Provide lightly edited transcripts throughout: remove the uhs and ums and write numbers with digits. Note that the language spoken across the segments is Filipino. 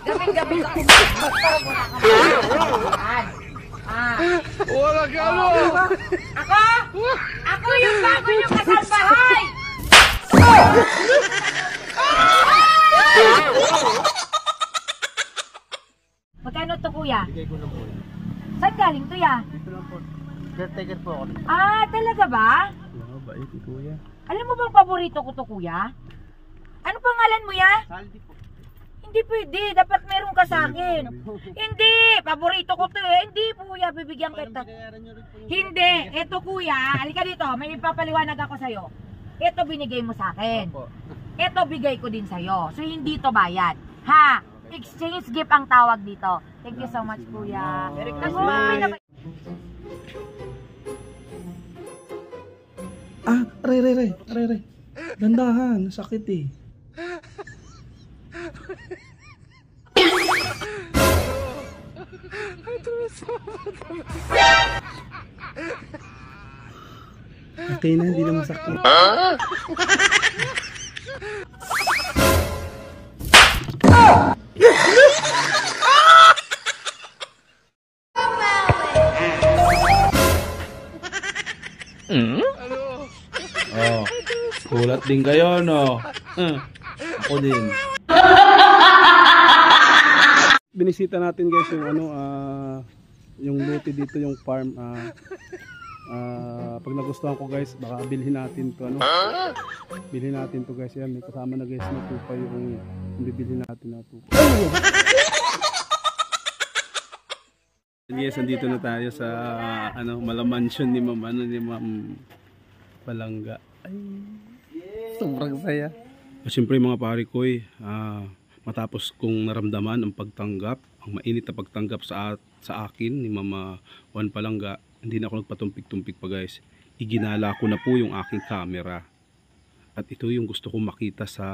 Gabi-gabi ka wala ka ano? Ako yung bago yung kasambahay! Magkano to kuya? Bigay ko na po. Saan galing to ya? Dito lang po. Caretaker po ako. Talaga ba? Oo, bait ni kuya. Alam mo bang paborito ko to kuya? Ano pangalan mo ya? Saldi po. Hindi pwede, dapat meron ka sa akin. Hindi, paborito ko to eh. Hindi kuya, bibigyan kita. Hindi, eto kuya, halika dito, may ipapaliwanag ako sa'yo. Eto binigay mo sa akin. Eto bigay ko din sa'yo. So hindi to bayad. Ha? Exchange gift ang tawag dito. Thank you so much kuya. Re. Dandahan, sakit eh. Okay na, hindi na masakit. Oh, kulat din kayo, no? Ako din. Binisita natin guys yung yung luti dito, yung farm. Pag nagustuhan ko guys, baka bilhin natin to, bilhin natin to guys. Yan, may kasama na guys na tupa yung bibilhin natin na tupa. Yes, andito na tayo sa Malamansion ni Ma'am Palangga. Ay, sobrang saya. Siyempre mga pare ko, matapos kong naramdaman ang pagtanggap, ang mainit na pagtanggap sa akin ni Mama Juan Palangga, hindi na ako nagpatumpik-tumpik pa guys. Iginala ko na po yung aking camera. At ito yung gusto kong makita sa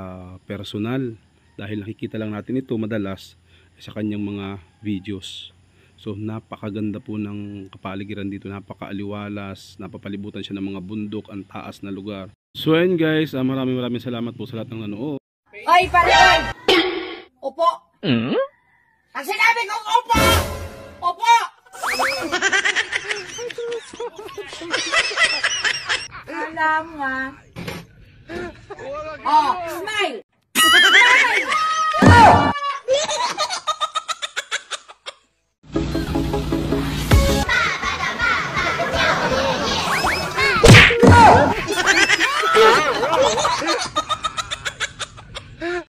personal. Dahil nakikita lang natin ito madalas sa kanyang mga videos. So napakaganda po ng kapaligiran dito, napakaaliwalas, napapalibutan siya ng mga bundok, ang taas na lugar. So ayun guys, maraming salamat po sa lahat ng nanood. Oy, pare! Opo! Ang sinabi kong opo! Opo! Alam nga. Oh, smile!